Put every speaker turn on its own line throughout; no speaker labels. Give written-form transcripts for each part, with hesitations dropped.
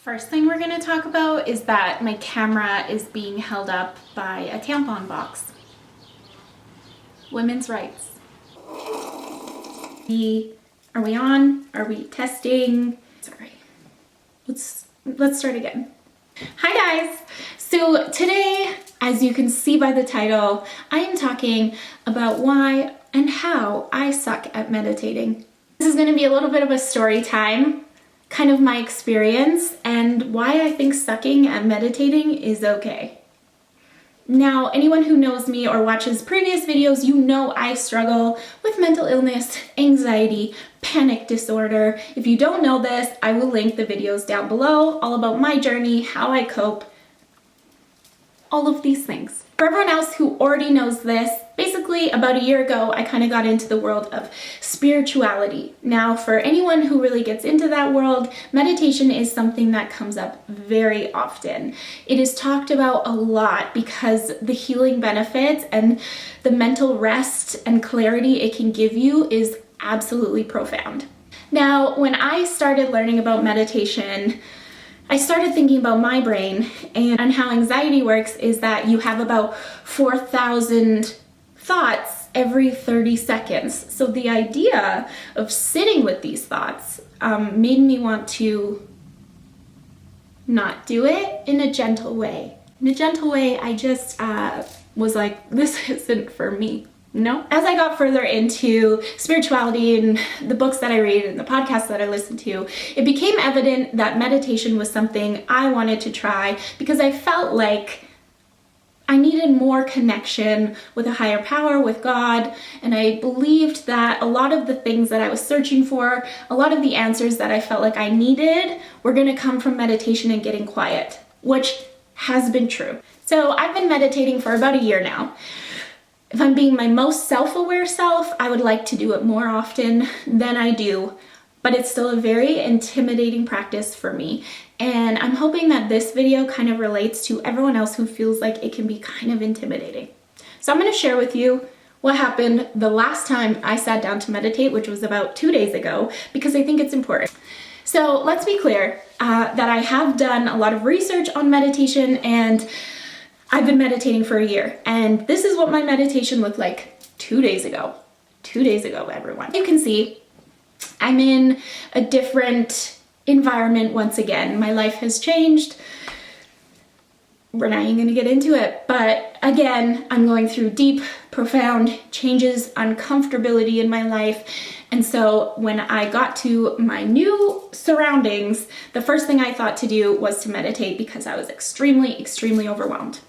First thing we're going to talk about is that my camera is being held up by a tampon box. Women's rights. Are we on? Are we testing? Sorry. Let's start again. Hi guys! So today, as you can see by the title, I am talking about why and how I suck at meditating. This is going to be a little bit of a story time, kind of my experience, and why I think sucking at meditating is okay. Now, anyone who knows me or watches previous videos, you know I struggle with mental illness, anxiety, panic disorder. If you don't know this, I will link the videos down below, all about my journey, how I cope, all of these things. For everyone else who already knows this, basically about a year ago, I kind of got into the world of spirituality. Now, for anyone who really gets into that world, meditation is something that comes up very often. It is talked about a lot because the healing benefits and the mental rest and clarity it can give you is absolutely profound. Now, when I started learning about meditation, I started thinking about my brain and how anxiety works is that you have about 4,000 thoughts every 30 seconds. So the idea of sitting with these thoughts made me want to not do it in a gentle way. In a gentle way, I just was like, this isn't for me. No. As I got further into spirituality and the books that I read and the podcasts that I listen to, it became evident that meditation was something I wanted to try because I felt like I needed more connection with a higher power, with God, and I believed that a lot of the things that I was searching for, a lot of the answers that I felt like I needed were going to come from meditation and getting quiet, which has been true. So I've been meditating for about a year now. If I'm being my most self-aware self, I would like to do it more often than I do, but it's still a very intimidating practice for me. And I'm hoping that this video kind of relates to everyone else who feels like it can be kind of intimidating. So I'm going to share with you what happened the last time I sat down to meditate, which was about 2 days ago, because I think it's important. So let's be clear that I have done a lot of research on meditation and I've been meditating for a year, and this is what my meditation looked like 2 days ago. 2 days ago, everyone. You can see I'm in a different environment once again. My life has changed. We're not even going to get into it, but again, I'm going through deep, profound changes, uncomfortability in my life. And so when I got to my new surroundings, the first thing I thought to do was to meditate because I was extremely, extremely overwhelmed.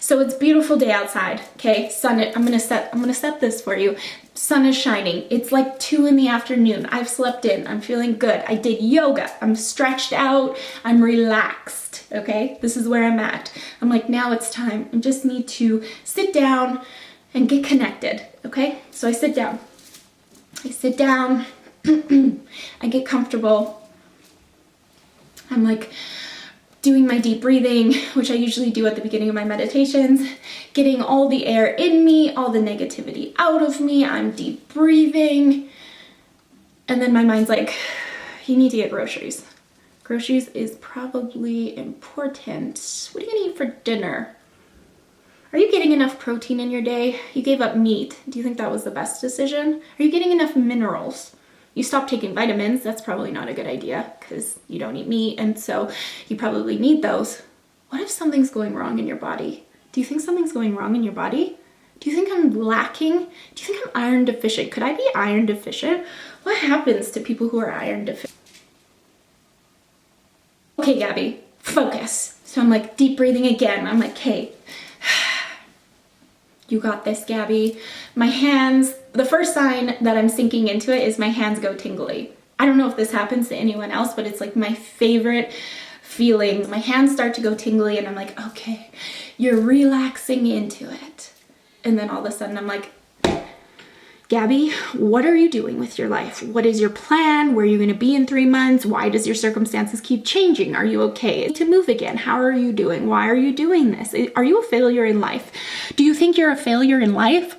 So it's a beautiful day outside, okay? I'm gonna set this for you. Sun is shining. It's like 2 in the afternoon. I've slept in. I'm feeling good. I did yoga. I'm stretched out. I'm relaxed, okay? This is where I'm at. I'm like, now it's time. I just need to sit down and get connected, okay? So I sit down. I get comfortable. I'm like doing my deep breathing, which I usually do at the beginning of my meditations, getting all the air in me, all the negativity out of me. I'm deep breathing. And then my mind's like, you need to get groceries. Groceries is probably important. What are you gonna eat for dinner? Are you getting enough protein in your day? You gave up meat. Do you think that was the best decision? Are you getting enough minerals? You stopped taking vitamins. That's probably not a good idea because you don't eat meat, and so you probably need those. What if something's going wrong in your body? Do you think something's going wrong in your body? Do you think I'm lacking? Do you think I'm iron deficient? Could I be iron deficient? What happens to people who are iron deficient? Okay, Gabby, focus. So I'm like deep breathing again. I'm like, hey, you got this, Gabby. My hands, the first sign that I'm sinking into it is my hands go tingly. I don't know if this happens to anyone else, but it's like my favorite feeling. My hands start to go tingly and I'm like, okay, you're relaxing into it. And then all of a sudden I'm like, Gabby, what are you doing with your life? What is your plan? Where are you going to be in 3 months? Why does your circumstances keep changing? Are you okay to move again? How are you doing? Why are you doing this? Are you a failure in life? Do you think you're a failure in life?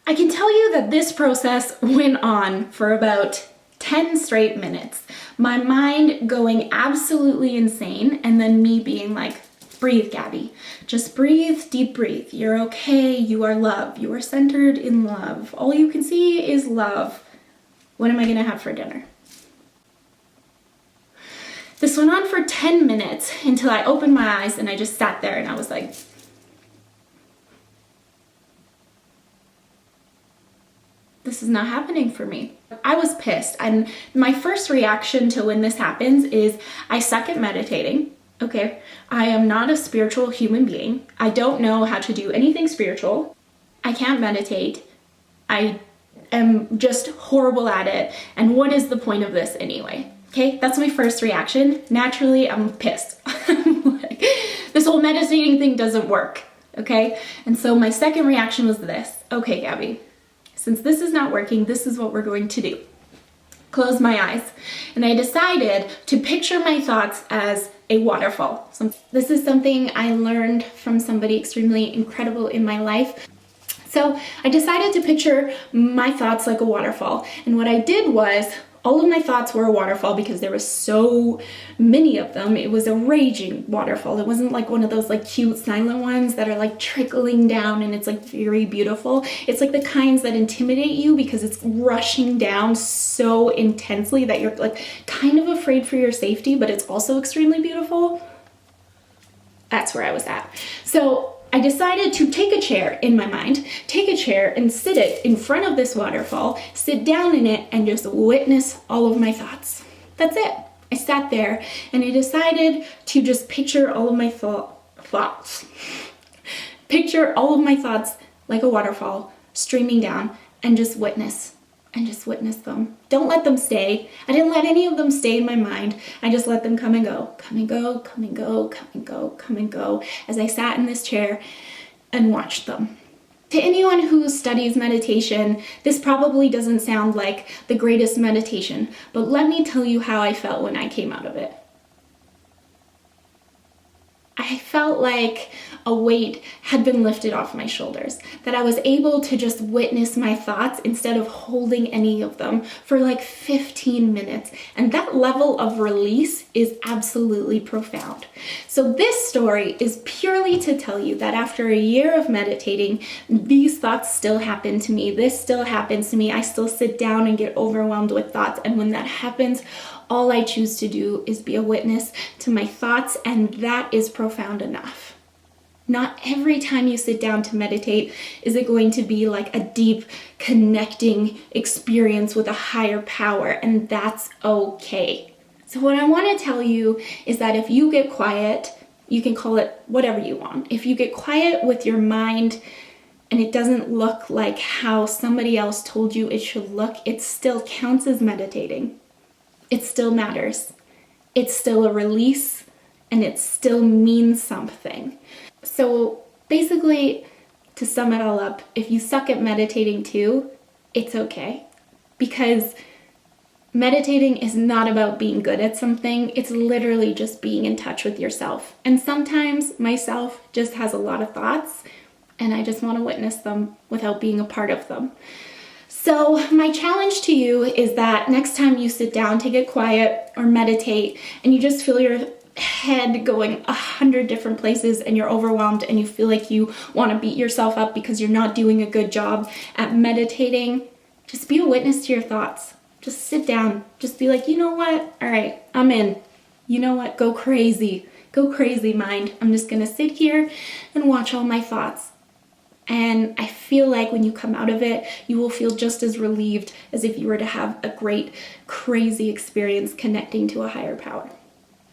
I can tell you that this process went on for about 10 straight minutes. My mind going absolutely insane, and then me being like, breathe, Gabby. Just breathe, deep breathe. You're okay. You are love. You are centered in love. All you can see is love. What am I going to have for dinner? This went on for 10 minutes until I opened my eyes and I just sat there and I was like, this is not happening for me. I was pissed. And my first reaction to when this happens is I suck at meditating. Okay. I am not a spiritual human being. I don't know how to do anything spiritual. I can't meditate. I am just horrible at it. And what is the point of this anyway? Okay, that's my first reaction. Naturally, I'm pissed. Like, this whole meditating thing doesn't work, okay? And so my second reaction was this. Okay, Gabby, since this is not working, this is what we're going to do. Close my eyes. And I decided to picture my thoughts as a waterfall. So this is something I learned from somebody extremely incredible in my life. So I decided to picture my thoughts like a waterfall. And what I did was, all of my thoughts were a waterfall because there were so many of them. It was a raging waterfall. It wasn't like one of those like cute silent ones that are like trickling down and it's like very beautiful. It's like the kinds that intimidate you because it's rushing down so intensely that you're like kind of afraid for your safety, but it's also extremely beautiful. That's where I was at. So I decided to take a chair in my mind, take a chair and sit it in front of this waterfall, sit down in it and just witness all of my thoughts. That's it. I sat there and I decided to just picture all of my thoughts. Picture all of my thoughts like a waterfall streaming down and just witness them. Don't let them stay. I didn't let any of them stay in my mind. I just let them come and go, come and go, come and go, come and go, come and go, as I sat in this chair and watched them. To anyone who studies meditation, this probably doesn't sound like the greatest meditation, but let me tell you how I felt when I came out of it. I felt like a weight had been lifted off my shoulders, that I was able to just witness my thoughts instead of holding any of them for like 15 minutes. And that level of release is absolutely profound. So this story is purely to tell you that after a year of meditating, these thoughts still happen to me. This still happens to me. I still sit down and get overwhelmed with thoughts. And when that happens, all I choose to do is be a witness to my thoughts, and that is profound enough. Not every time you sit down to meditate is it going to be like a deep connecting experience with a higher power, and that's okay. So what I want to tell you is that if you get quiet, you can call it whatever you want. If you get quiet with your mind and it doesn't look like how somebody else told you it should look, it still counts as meditating. It still matters. It's still a release and it still means something. So basically, to sum it all up, if you suck at meditating too, it's okay. Because meditating is not about being good at something. It's literally just being in touch with yourself. And sometimes myself just has a lot of thoughts and I just want to witness them without being a part of them. So my challenge to you is that next time you sit down to get quiet or meditate and you just feel your head going 100 different places and you're overwhelmed and you feel like you want to beat yourself up because you're not doing a good job at meditating, just be a witness to your thoughts. Just sit down. Just be like, you know what? All right, I'm in. You know what? Go crazy. Go crazy, mind. I'm just going to sit here and watch all my thoughts. And I feel like when you come out of it, you will feel just as relieved as if you were to have a great, crazy experience connecting to a higher power.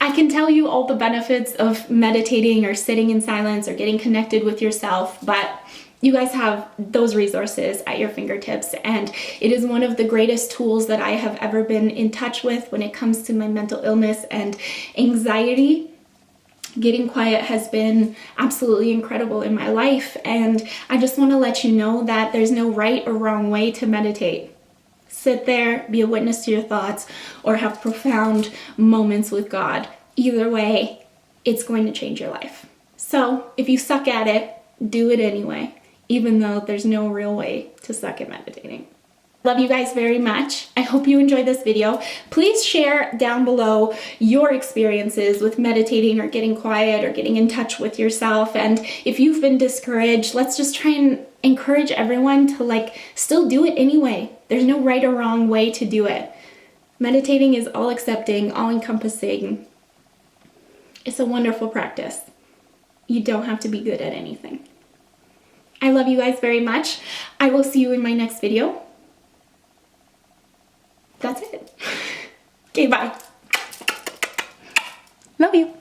I can tell you all the benefits of meditating or sitting in silence or getting connected with yourself, but you guys have those resources at your fingertips, and it is one of the greatest tools that I have ever been in touch with when it comes to my mental illness and anxiety. Getting quiet has been absolutely incredible in my life, and I just want to let you know that there's no right or wrong way to meditate. Sit there, be a witness to your thoughts, or have profound moments with God. Either way, it's going to change your life. So if you suck at it, do it anyway, even though there's no real way to suck at meditating. Love you guys very much. I hope you enjoyed this video. Please share down below your experiences with meditating or getting quiet or getting in touch with yourself. And if you've been discouraged, let's just try and encourage everyone to still do it anyway. There's no right or wrong way to do it. Meditating is all accepting, all encompassing. It's a wonderful practice. You don't have to be good at anything. I love you guys very much. I will see you in my next video. That's it. Okay, bye. Love you.